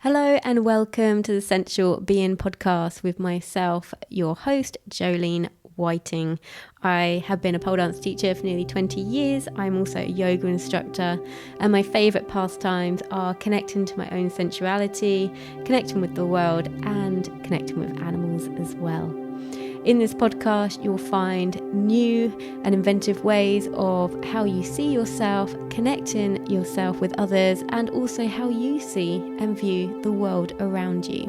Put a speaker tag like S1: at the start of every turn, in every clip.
S1: Hello and welcome to the Sensual Being podcast with myself, your host, Jolene Whiting. I have been a pole dance teacher for nearly 20 years. I'm also a yoga instructor, and my favourite pastimes are connecting to my own sensuality, connecting with the world, and connecting with animals as well. In this podcast, you'll find new and inventive ways of how you see yourself, connecting yourself with others, and also how you see and view the world around you.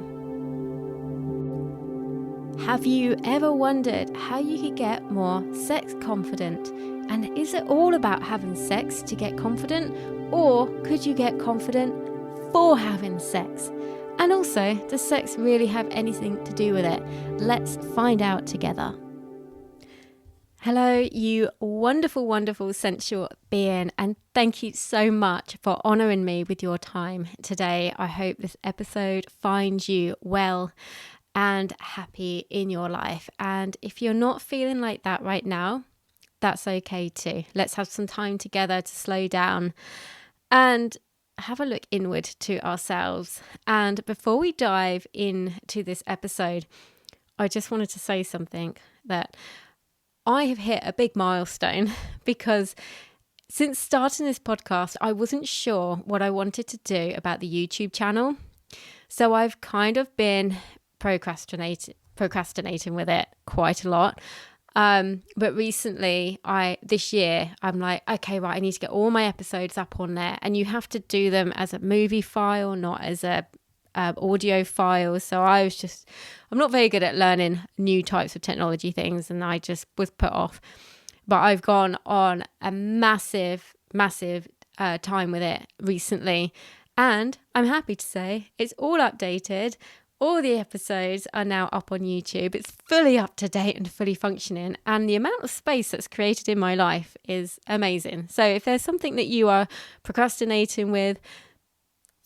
S1: Have you ever wondered how you could get more sex confident? And is it all about having sex to get confident? Or could you get confident for having sex? And also, does sex really have anything to do with it? Let's find out together. Hello, you wonderful, wonderful sensual being, and thank you so much for honouring me with your time today. I hope this episode finds you well and happy in your life. And if you're not feeling like that right now, that's okay too. Let's have some time together to slow down and have a look inward to ourselves. And before we dive into this episode, I just wanted to say something that I have hit a big milestone because since starting this podcast, I wasn't sure what I wanted to do about the YouTube channel. So I've kind of been procrastinating with it quite a lot. But recently, this year, I'm like, okay, right, I need to get all my episodes up on there, and you have to do them as a movie file, not as a audio file. So I'm not very good at learning new types of technology things, and I just was put off. But I've gone on a massive time with it recently, and I'm happy to say it's all updated. All the episodes are now up on YouTube. It's fully up to date and fully functioning. And the amount of space that's created in my life is amazing. So if there's something that you are procrastinating with,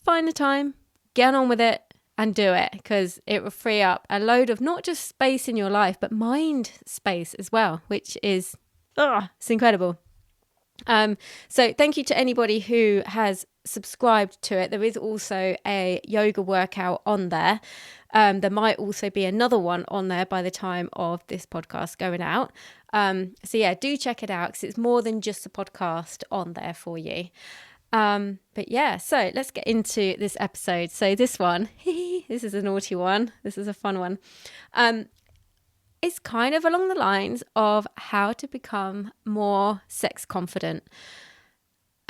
S1: find the time, get on with it and do it, because it will free up a load of not just space in your life, but mind space as well, which is, it's incredible. So thank you to anybody who has subscribed to it. There is also a yoga workout on there. There might also be another one on there by the time of this podcast going out. So yeah, do check it out because it's more than just a podcast on there for you. But yeah, so let's get into this episode. So this one, this is a naughty one. This is a fun one. It's kind of along the lines of how to become more sex confident.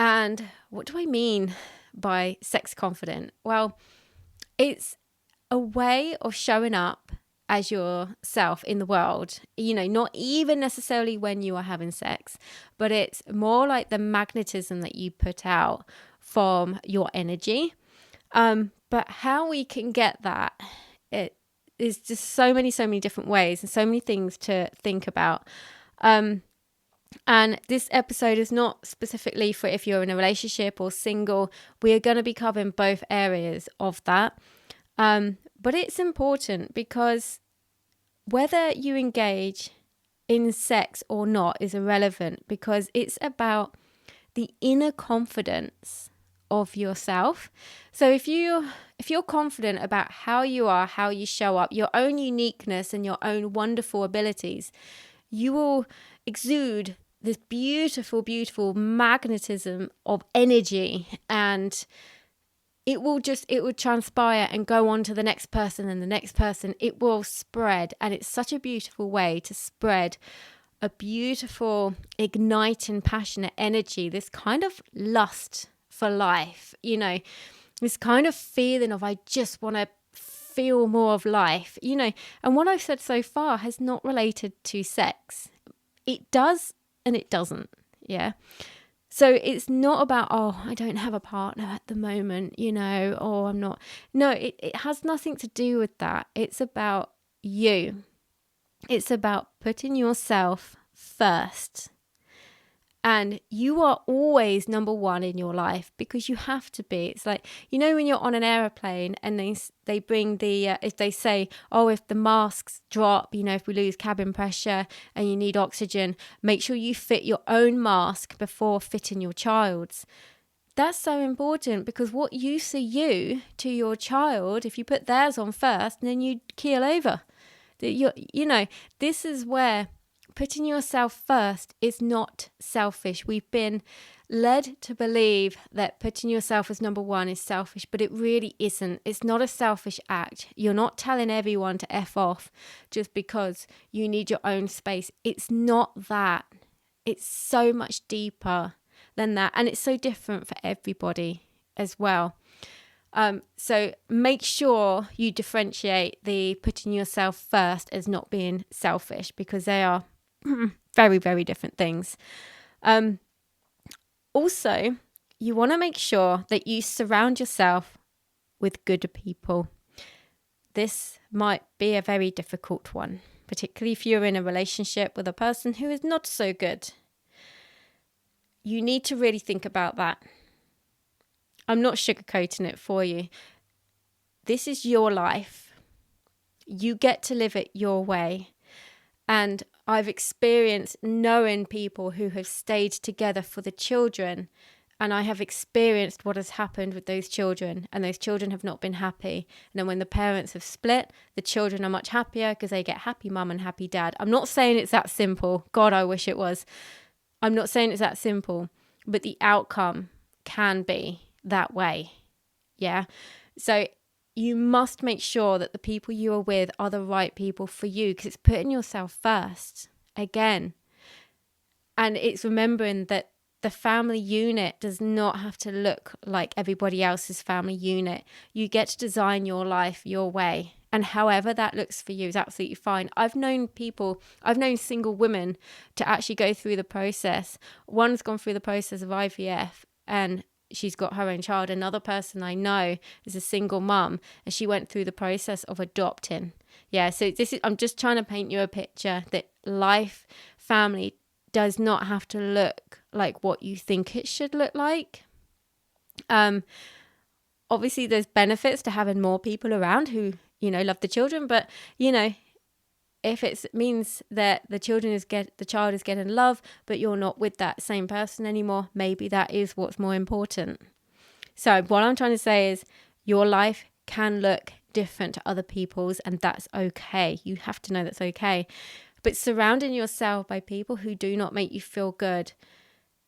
S1: And what do I mean by sex confident? Well, it's a way of showing up as yourself in the world, not even necessarily when you are having sex, but it's more like the magnetism that you put out from your energy. But how we can get that, there's just so many different ways and so many things to think about. And this episode is not specifically for if you're in a relationship or single. We are going to be covering both areas of that. But it's important because whether you engage in sex or not is irrelevant, because it's about the inner confidence of yourself. So if you're confident about how you are, how you show up, your own uniqueness and your own wonderful abilities, you will exude this beautiful magnetism of energy, and it will transpire and go on to the next person and the next person. It will spread, and it's such a beautiful way to spread a beautiful, igniting, passionate energy, this kind of lust for life, this kind of feeling of, I just want to feel more of life, and what I've said so far has not related to sex. It does and it doesn't. Yeah. So it's not about, I don't have a partner at the moment, or I'm not. No, it has nothing to do with that. It's about you. It's about putting yourself first. And you are always number one in your life, because you have to be. It's like, when you're on an aeroplane and they bring if they say, if the masks drop, if we lose cabin pressure and you need oxygen, make sure you fit your own mask before fitting your child's. That's so important, because what you see you to your child, if you put theirs on first, then you keel over. This is where putting yourself first is not selfish. We've been led to believe that putting yourself as number one is selfish, but it really isn't. It's not a selfish act. You're not telling everyone to F off just because you need your own space. It's not that. It's so much deeper than that. And it's so different for everybody as well. So make sure you differentiate the putting yourself first as not being selfish, because they are very, very different things. Also, you want to make sure that you surround yourself with good people. This might be a very difficult one, particularly if you're in a relationship with a person who is not so good. You need to really think about that. I'm not sugarcoating it for you. This is your life. You get to live it your way. And I've experienced knowing people who have stayed together for the children. And I have experienced what has happened with those children. And those children have not been happy. And then when the parents have split, the children are much happier because they get happy mum and happy dad. I'm not saying it's that simple. God, I wish it was. I'm not saying it's that simple. But the outcome can be that way. Yeah. So you must make sure that the people you are with are the right people for you, because it's putting yourself first again. And it's remembering that the family unit does not have to look like everybody else's family unit. You get to design your life your way. And however that looks for you is absolutely fine. I've known single women to actually go through the process. One's gone through the process of IVF and she's got her own child. Another person I know is a single mum and she went through the process of adopting. Yeah, so I'm just trying to paint you a picture that life, family does not have to look like what you think it should look like. Obviously there's benefits to having more people around who, love the children, but if it means that the child is getting love, but you're not with that same person anymore, maybe that is what's more important. So what I'm trying to say is your life can look different to other people's, and that's okay. You have to know that's okay. But surrounding yourself by people who do not make you feel good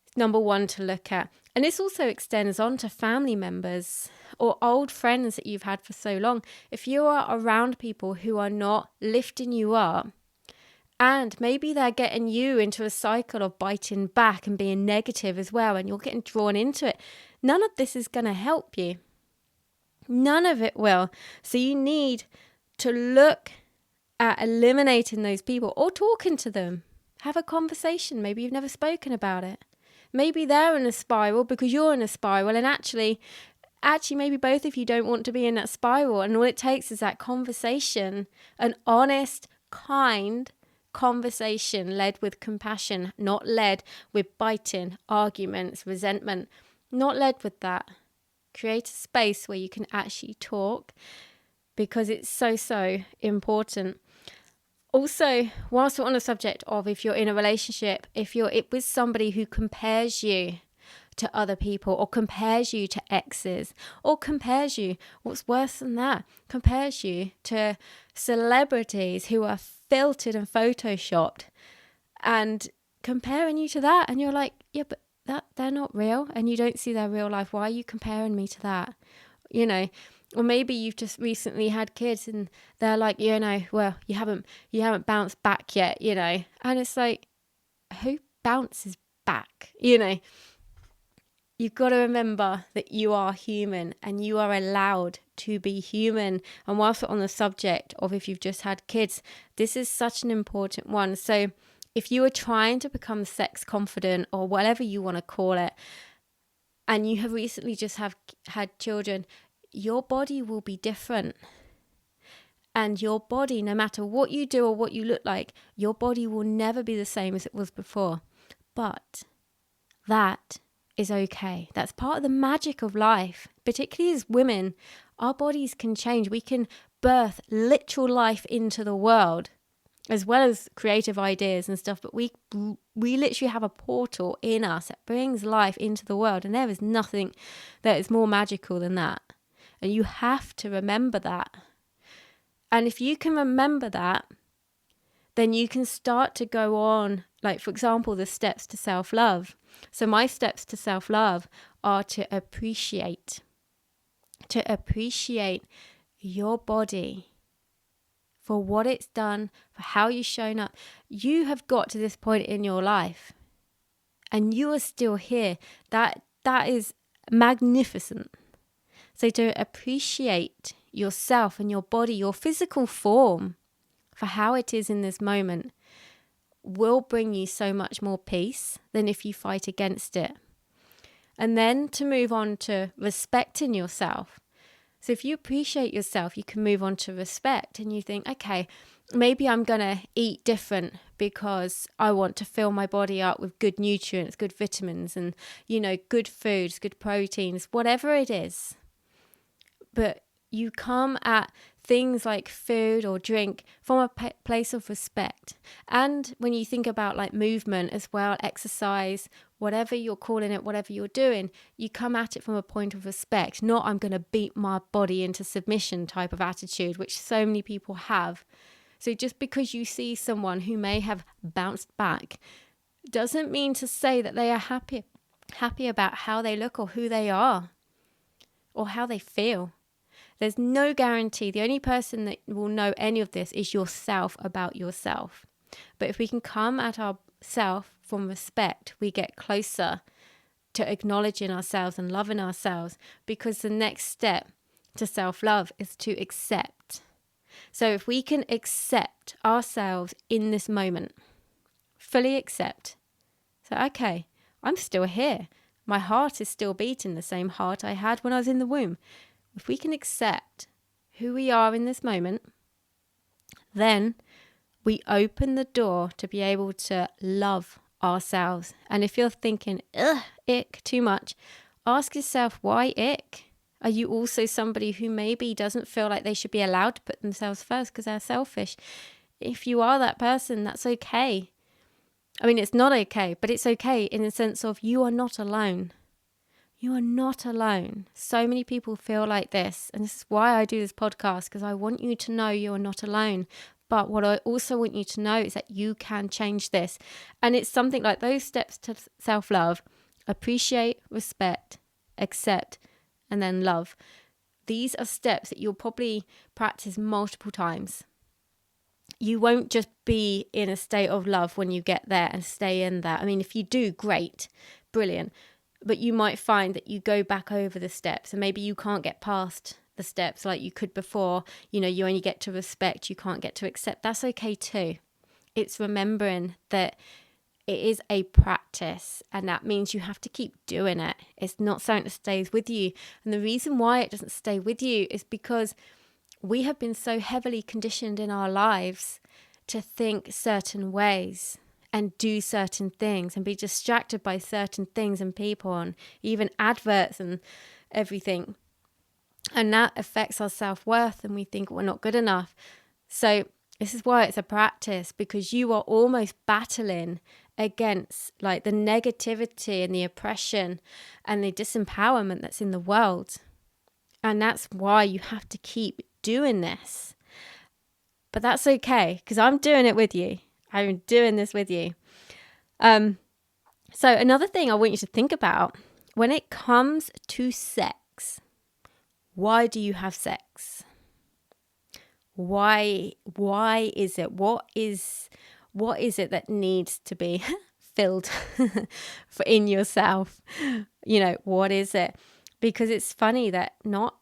S1: is number one to look at. And this also extends on to family members or old friends that you've had for so long. If you are around people who are not lifting you up, and maybe they're getting you into a cycle of biting back and being negative as well, and you're getting drawn into it, none of this is going to help you. None of it will. So you need to look at eliminating those people or talking to them. Have a conversation. Maybe you've never spoken about it. Maybe they're in a spiral because you're in a spiral, and actually maybe both of you don't want to be in that spiral, and all it takes is that conversation, an honest, kind conversation led with compassion, not led with biting, arguments, resentment, not led with that. Create a space where you can actually talk, because it's so, so important. Also, whilst we're on the subject of if you're in a relationship, if you're with somebody who compares you to other people, or compares you to exes, or compares you, what's worse than that, compares you to celebrities who are filtered and photoshopped, and comparing you to that, and you're like, yeah, but they're not real, and you don't see their real life. Why are you comparing me to that? Or maybe you've just recently had kids and they're like, well, you haven't bounced back yet, and it's like, who bounces back? You've got to remember that you are human and you are allowed to be human. And whilst we're on the subject of if you've just had kids, this is such an important one. So if you are trying to become sex confident, or whatever you want to call it, and you have recently just had children, your body will be different. And your body, no matter what you do or what you look like, your body will never be the same as it was before. But that is okay. That's part of the magic of life. Particularly as women, our bodies can change. We can birth literal life into the world. as well as creative ideas and stuff. But we literally have a portal in us that brings life into the world. And there is nothing that is more magical than that. And you have to remember that. And if you can remember that, then you can start to go on, like, for example, the steps to self-love. So my steps to self-love are to appreciate your body for what it's done, for how you've shown up. You have got to this point in your life and you are still here. That is magnificent. So to appreciate yourself and your body, your physical form, for how it is in this moment, will bring you so much more peace than if you fight against it. And then to move on to respecting yourself. So if you appreciate yourself, you can move on to respect, and you think, okay, maybe I'm going to eat different because I want to fill my body up with good nutrients, good vitamins, and, good foods, good proteins, whatever it is. But you come at things like food or drink from a place of respect. And when you think about like movement as well, exercise, whatever you're calling it, whatever you're doing, you come at it from a point of respect, not I'm going to beat my body into submission type of attitude, which so many people have. So just because you see someone who may have bounced back doesn't mean to say that they are happy about how they look or who they are or how they feel. There's no guarantee. The only person that will know any of this is yourself about yourself. But if we can come at ourselves from respect, we get closer to acknowledging ourselves and loving ourselves, because the next step to self-love is to accept. So if we can accept ourselves in this moment, fully accept. So, okay, I'm still here. My heart is still beating the same heart I had when I was in the womb. If we can accept who we are in this moment, then we open the door to be able to love ourselves. And if you're thinking, ick, too much, ask yourself, why ick? Are you also somebody who maybe doesn't feel like they should be allowed to put themselves first because they're selfish? If you are that person, that's okay. I mean, it's not okay, but it's okay in the sense of you are not alone. You are not alone. So many people feel like this. And this is why I do this podcast, because I want you to know you are not alone. But what I also want you to know is that you can change this. And it's something like those steps to self-love: appreciate, respect, accept, and then love. These are steps that you'll probably practice multiple times. You won't just be in a state of love when you get there and stay in that. I mean, if you do, great, brilliant. But you might find that you go back over the steps and maybe you can't get past the steps like you could before. You only get to respect, you can't get to accept. That's okay too. It's remembering that it is a practice, and that means you have to keep doing it. It's not something that stays with you. And the reason why it doesn't stay with you is because we have been so heavily conditioned in our lives to think certain ways and do certain things and be distracted by certain things and people and even adverts and everything. And that affects our self-worth, and we think we're not good enough. So this is why it's a practice, because you are almost battling against like the negativity and the oppression and the disempowerment that's in the world. And that's why you have to keep doing this. But that's okay, because I'm doing it with you. I'm doing this with you. So another thing I want you to think about when it comes to sex: why do you have sex? Why is it? What is it that needs to be filled in yourself? What is it? Because it's funny that not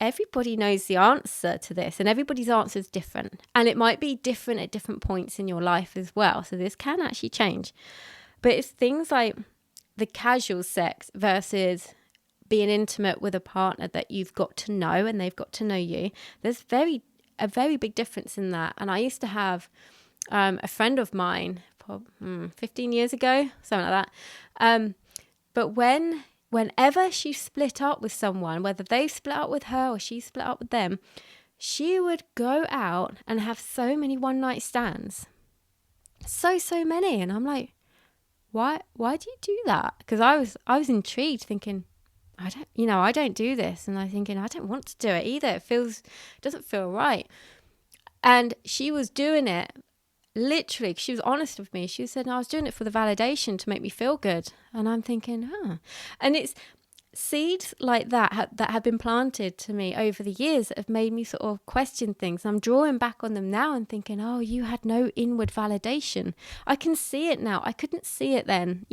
S1: everybody knows the answer to this, and everybody's answer is different, and it might be different at different points in your life as well. So this can actually change. But it's things like the casual sex versus being intimate with a partner that you've got to know and they've got to know you. There's a very big difference in that. And I used to have a friend of mine 15 years ago, something like that. But whenever she split up with someone, whether they split up with her or she split up with them, she would go out and have so many one night stands. So many. And I'm like, why do you do that? Because I was intrigued, thinking, I don't do this. And I'm thinking, I don't want to do it either. It doesn't feel right. And she was doing it literally, she was honest with me. She said, no, I was doing it for the validation to make me feel good. And I'm thinking, and it's seeds like that that have been planted to me over the years that have made me sort of question things. I'm drawing back on them now and thinking, oh, you had no inward validation. I can see it now. I couldn't see it then.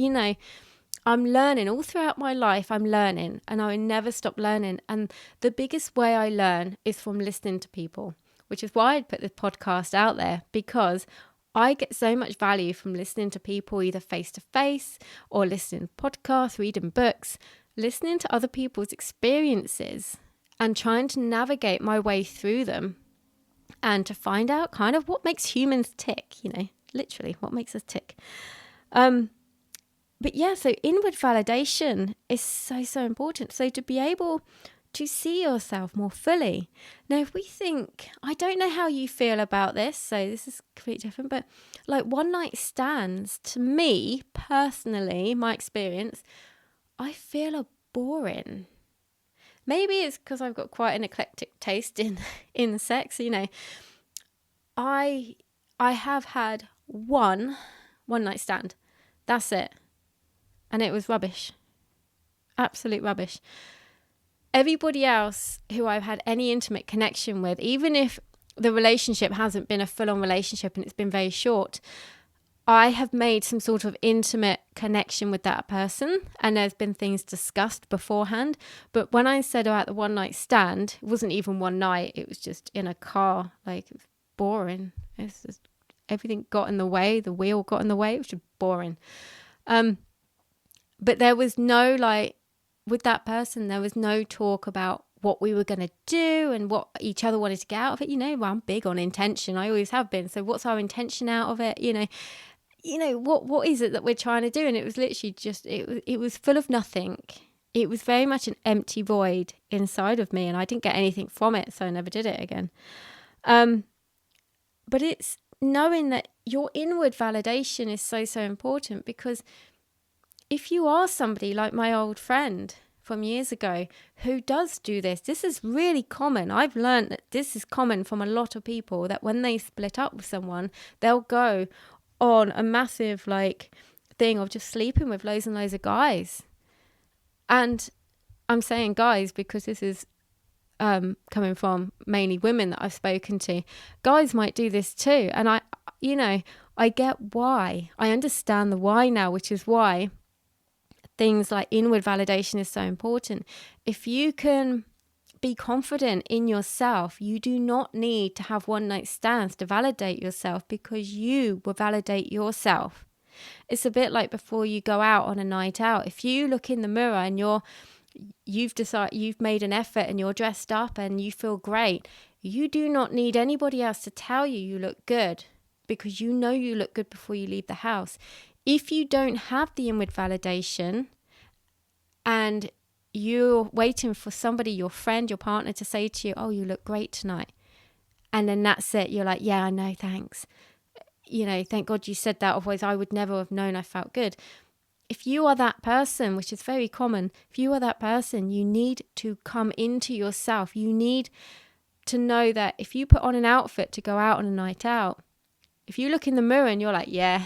S1: I'm learning all throughout my life. I'm learning, and I will never stop learning. And the biggest way I learn is from listening to people, which is why I'd put this podcast out there, because I get so much value from listening to people, either face to face or listening to podcasts, reading books, listening to other people's experiences and trying to navigate my way through them and to find out kind of what makes humans tick, literally what makes us tick. But yeah, so inward validation is so important. So to be able to see yourself more fully. Now, if we think, I don't know how you feel about this, so this is completely different, but like one night stands, to me personally, my experience, I feel are boring. Maybe it's because I've got quite an eclectic taste in sex. I have had one night stand. That's it. And it was rubbish. Absolute rubbish. Everybody else who I've had any intimate connection with, even if the relationship hasn't been a full-on relationship and it's been very short, I have made some sort of intimate connection with that person, and there's been things discussed beforehand. But when I said about the one night stand, it wasn't even one night, it was just in a car. Like, it was boring. It's just, everything got in the way, the wheel got in the way, it was just boring. But there was no, with that person, there was no talk about what we were going to do and what each other wanted to get out of it. I'm big on intention. I always have been. So what's our intention out of it? What is it that we're trying to do? And it was literally just, it was full of nothing. It was very much an empty void inside of me, and I didn't get anything from it, so I never did it again. But it's knowing that your inward validation is so important, because if you are somebody like my old friend from years ago who does do this is really common. I've learned that this is common from a lot of people, that when they split up with someone, they'll go on a massive thing of just sleeping with loads and loads of guys. And I'm saying guys because this is coming from mainly women that I've spoken to. Guys might do this too. And I get why. I understand the why now, which is why things like inward validation is so important. If you can be confident in yourself, you do not need to have one night stands to validate yourself, because you will validate yourself. It's a bit like before you go out on a night out. If you look in the mirror and you've decided, you've made an effort and you're dressed up and you feel great, you do not need anybody else to tell you look good, because you know you look good before you leave the house. If you don't have the inward validation and you're waiting for somebody, your friend, your partner, to say to you, oh, you look great tonight, and then that's it, you're like, yeah, I know, thanks. Thank God you said that, otherwise I would never have known I felt good. If you are that person, which is very common, if you are that person, you need to come into yourself. You need to know that if you put on an outfit to go out on a night out, if you look in the mirror and you're like, yeah,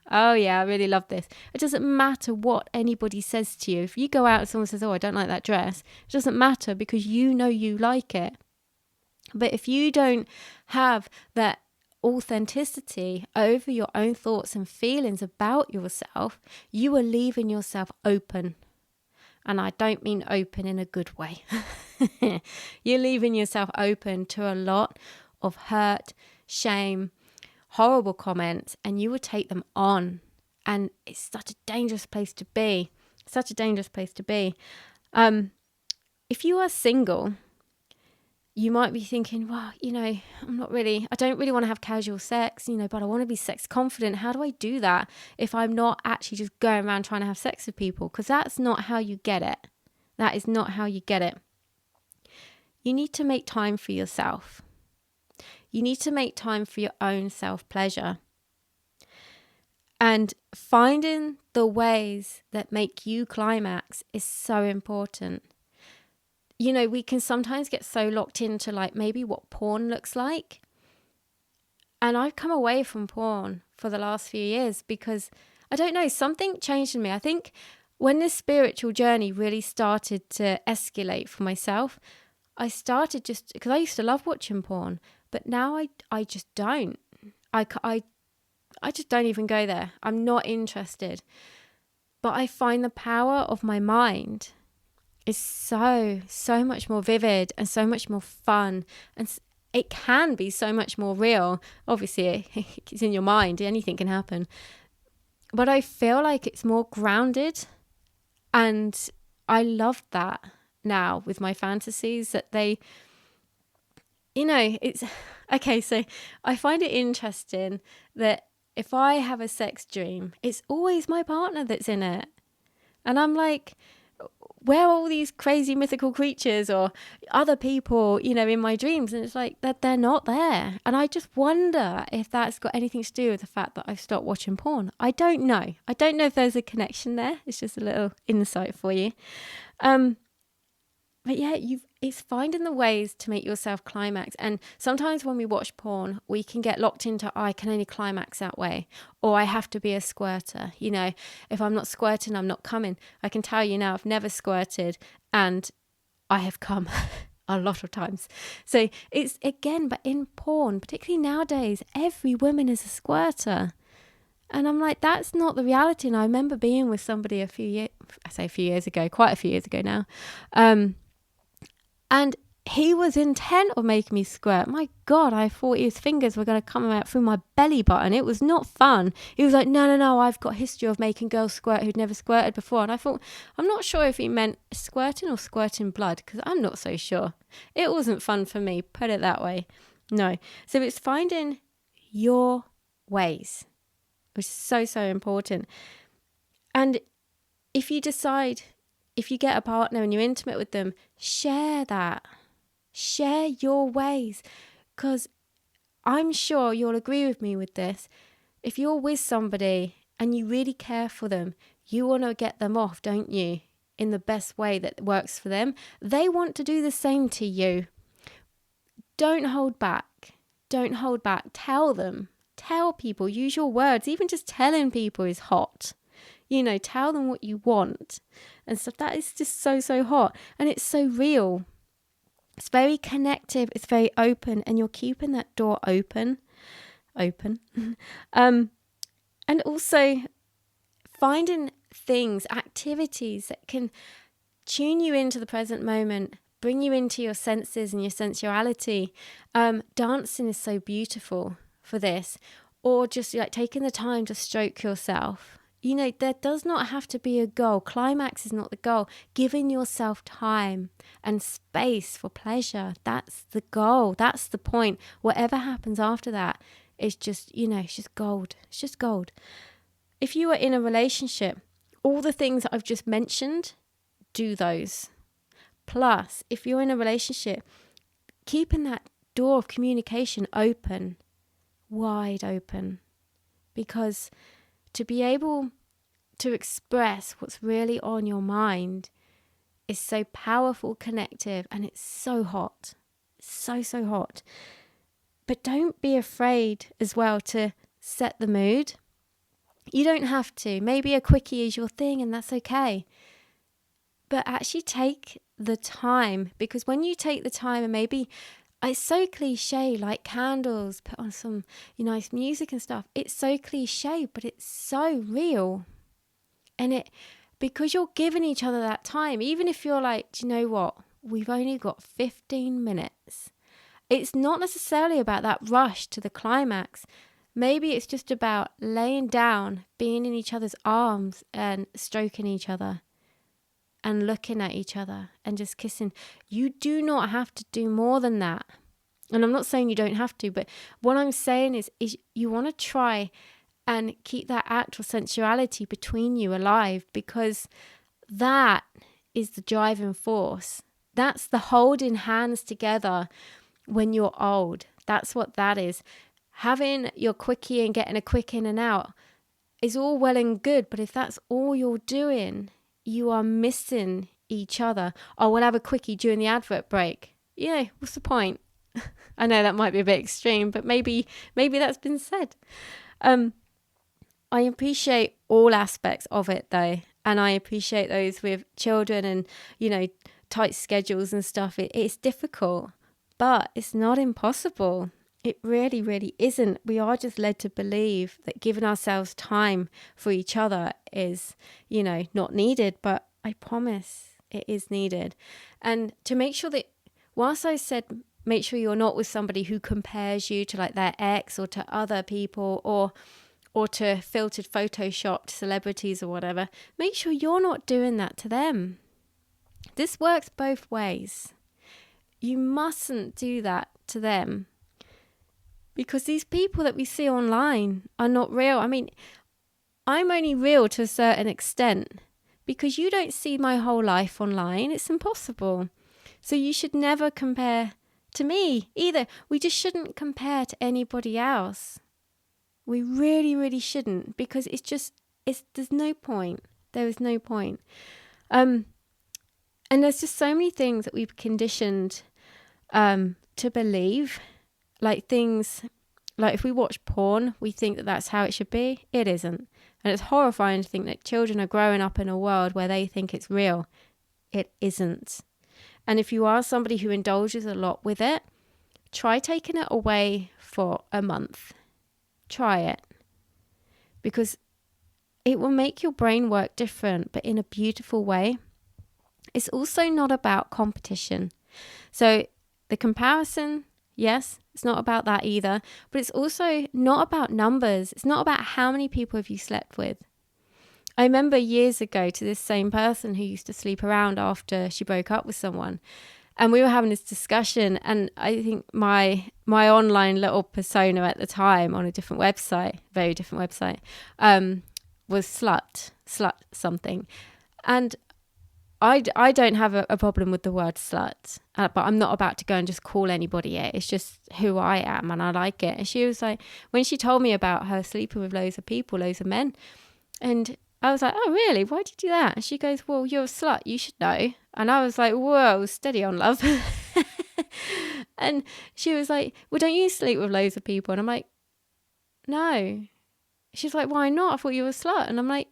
S1: oh yeah, I really love this. It doesn't matter what anybody says to you. If you go out and someone says, oh, I don't like that dress, it doesn't matter, because you know you like it. But if you don't have that authenticity over your own thoughts and feelings about yourself, you are leaving yourself open. And I don't mean open in a good way. You're leaving yourself open to a lot of hurt, shame, horrible comments, and you will take them on. And it's such a dangerous place to be. Such a dangerous place to be. If you are single, you might be thinking, well, I don't really want to have casual sex, but I want to be sex confident. How do I do that if I'm not actually just going around trying to have sex with people? Because that's not how you get it. That is not how you get it. you need to make time for yourself. You need to make time for your own self-pleasure. And finding the ways that make you climax is so important. You know, we can sometimes get so locked into like maybe what porn looks like. And I've come away from porn for the last few years because, I don't know, something changed in me. I think when this spiritual journey really started to escalate for myself, I started just, because I used to love watching porn, but now I just don't. I just don't even go there. I'm not interested. But I find the power of my mind is so much more vivid and so much more fun. And it can be so much more real. Obviously, it's in your mind. Anything can happen. But I feel like it's more grounded. And I love that now with my fantasies, that they, you know, it's okay. So I find it interesting that if I have a sex dream, it's always my partner that's in it. And I'm like, where are all these crazy mythical creatures or other people, you know, in my dreams? And it's like that they're not there. And I just wonder if that's got anything to do with the fact that I've stopped watching porn. I don't know. I don't know if there's a connection there. It's just a little insight for you. But yeah, it's finding the ways to make yourself climax. And sometimes when we watch porn, we can get locked into, I can only climax that way. Or I have to be a squirter. You know, if I'm not squirting, I'm not coming. I can tell you now, I've never squirted and I have come a lot of times. So it's, again, but in porn, particularly nowadays, every woman is a squirter. And I'm like, that's not the reality. And I remember being with somebody quite a few years ago now. And he was intent on making me squirt. My God, I thought his fingers were going to come out through my belly button. It was not fun. He was like, no, I've got a history of making girls squirt who'd never squirted before. And I thought, I'm not sure if he meant squirting or squirting blood, because I'm not so sure. It wasn't fun for me, put it that way. No. So it's finding your ways, which is so important. And if you get a partner and you're intimate with them, share that. Share your ways. Because I'm sure you'll agree with me with this. If you're with somebody and you really care for them, you want to get them off, don't you? In the best way that works for them. They want to do the same to you. Don't hold back. Don't hold back. Tell them. Tell people. Use your words. Even just telling people is hot. You know, tell them what you want and stuff. That is just so hot. And it's so real. It's very connective. It's very open. And you're keeping that door open. And also finding things, activities that can tune you into the present moment, bring you into your senses and your sensuality. Dancing is so beautiful for this. Or just like taking the time to stroke yourself. You know, there does not have to be a goal. Climax is not the goal. Giving yourself time and space for pleasure. That's the goal. That's the point. Whatever happens after that is just, you know, it's just gold. It's just gold. If you are in a relationship, all the things that I've just mentioned, do those. Plus, if you're in a relationship, keeping that door of communication open, wide open. Because to be able to express what's really on your mind is so powerful, connective, and it's so hot. So hot. But don't be afraid as well to set the mood. You don't have to. Maybe a quickie is your thing and that's okay. But actually take the time, because when you take the time and maybe it's so cliche, like candles, put on some nice music and stuff. It's so cliche, but it's so real. And because you're giving each other that time, even if you're like, do you know what? We've only got 15 minutes. It's not necessarily about that rush to the climax. Maybe it's just about laying down, being in each other's arms and stroking each other and looking at each other and just kissing. You do not have to do more than that. And I'm not saying you don't have to, but what I'm saying is you want to try and keep that actual sensuality between you alive, because that is the driving force That's the holding hands together when you're old. That's what that is. Having your quickie and getting a quick in and out is all well and good, but if that's all you're doing, you are missing each other. Oh, we'll have a quickie during the advert break. Yeah, what's the point? I know that might be a bit extreme, but maybe that's been said. I appreciate all aspects of it though, and I appreciate those with children and, you know, tight schedules and stuff. It's difficult, but it's not impossible. It really, really isn't. We are just led to believe that giving ourselves time for each other is, you know, not needed, but I promise it is needed. And to make sure that, whilst I said make sure you're not with somebody who compares you to like their ex or to other people or to filtered photoshopped celebrities or whatever, make sure you're not doing that to them. This works both ways. You mustn't do that to them, because these people that we see online are not real. I mean, I'm only real to a certain extent because you don't see my whole life online. It's impossible. So you should never compare to me either. We just shouldn't compare to anybody else. We really, really shouldn't, because there's no point. There is no point. And there's just so many things that we've conditioned to believe. Like things, like if we watch porn, we think that that's how it should be. It isn't. And it's horrifying to think that children are growing up in a world where they think it's real. It isn't. And if you are somebody who indulges a lot with it, try taking it away for a month. Try it. Because it will make your brain work different, but in a beautiful way. It's also not about competition. So the comparison, yes, it's not about that either, but it's also not about numbers. It's not about how many people have you slept with. I remember years ago to this same person who used to sleep around after she broke up with someone, and we were having this discussion, and I think my online little persona at the time on a different website, very different website, was slut something. And I don't have a problem with the word slut, but I'm not about to go and just call anybody it. It's just who I am, and I like it. And she was like, when she told me about her sleeping with loads of people, loads of men, and I was like, oh really? Why'd you do that? And she goes, well, you're a slut, you should know. And I was like, whoa, steady on, love. And she was like, well, don't you sleep with loads of people? And I'm like, no. She's like, why not? I thought you were a slut. And I'm like,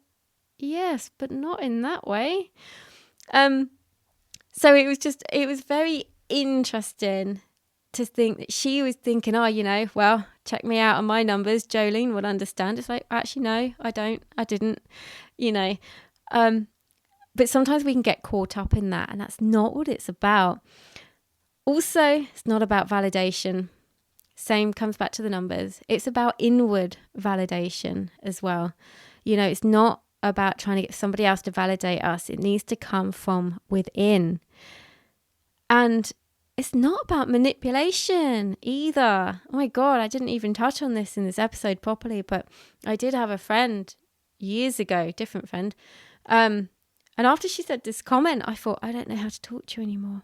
S1: yes, but not in that way. So it was very interesting to think that she was thinking, oh, you know, well, check me out on my numbers, Jolene would understand. It's like, actually, no, I didn't, you know. But sometimes we can get caught up in that, and that's not what it's about. Also, it's not about validation. Same comes back to the numbers. It's about inward validation as well. You know, it's not about trying to get somebody else to validate us. It needs to come from within. And it's not about manipulation either. Oh my God, I didn't even touch on this in this episode properly, but I did have a friend years ago, different friend. And after she said this comment, I thought, I don't know how to talk to you anymore.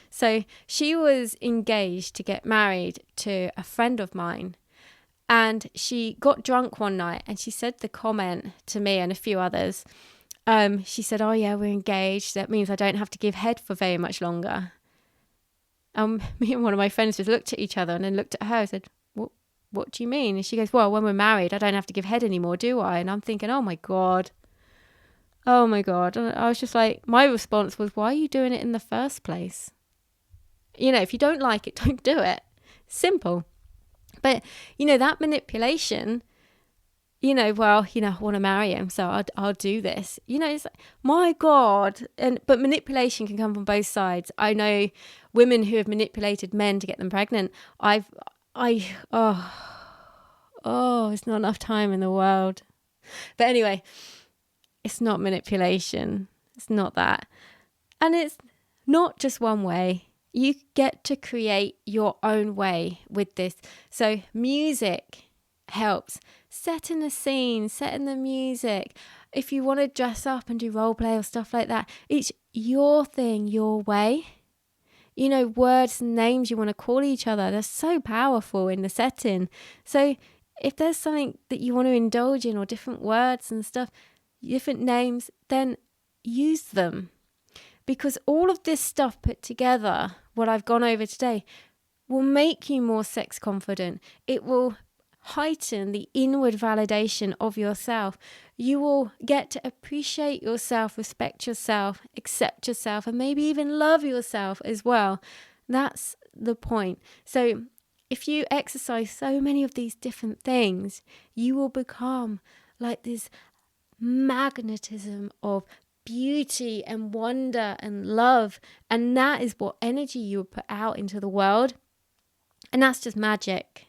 S1: So she was engaged to get married to a friend of mine. And she got drunk one night and she said the comment to me and a few others. She said, oh yeah, we're engaged. That means I don't have to give head for very much longer. Me and one of my friends just looked at each other and then looked at her and said, what do you mean? And she goes, well, when we're married, I don't have to give head anymore, do I? And I'm thinking, oh my God. And I was just like, my response was, why are you doing it in the first place? You know, if you don't like it, don't do it. Simple. But, you know, that manipulation, you know, well, you know, I want to marry him, so I'll do this. You know, it's like, my God. But manipulation can come from both sides. I know women who have manipulated men to get them pregnant. It's not enough time in the world. But anyway, it's not manipulation. It's not that. And it's not just one way. You get to create your own way with this. So music helps. Setting the scene, setting the music. If you want to dress up and do role play or stuff like that, it's your thing, your way. words and names you want to call each other. They're so powerful in the setting. So if there's something that you want to indulge in, or different words and stuff, different names, then use them. Because all of this stuff put together, what I've gone over today, will make you more sex confident. It will heighten the inward validation of yourself. You will get to appreciate yourself, respect yourself, accept yourself, and maybe even love yourself as well. That's the point. So if you exercise so many of these different things, you will become like this magnetism of beauty and wonder and love. And that is what energy you will put out into the world. And that's just magic.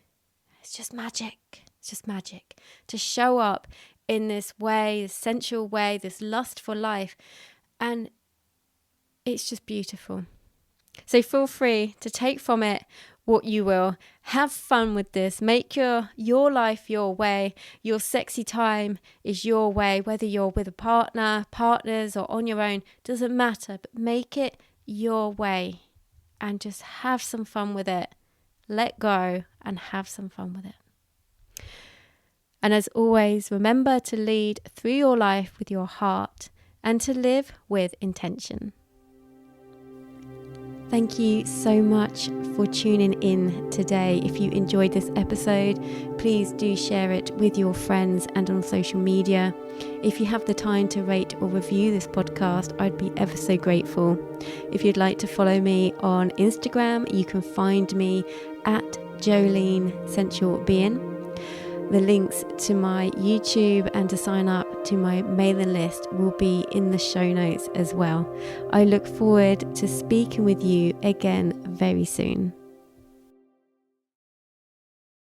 S1: It's just magic. It's just magic to show up in this way, this sensual way, this lust for life. And it's just beautiful. So feel free to take from it what you will. Have fun with this. Make your life your way. Your sexy time is your way, whether you're with a partner, partners, or on your own. Doesn't matter, but make it your way and just have some fun with it. Let go and have some fun with it. And as always, remember to lead through your life with your heart and to live with intention. Thank you so much for tuning in today. If you enjoyed this episode, please do share it with your friends and on social media. If you have the time to rate or review this podcast, I'd be ever so grateful. If you'd like to follow me on Instagram, you can find me at Jolene Sensual Being. The links to my YouTube and to sign up to my mailing list will be in the show notes as well. I look forward to speaking with you again very soon.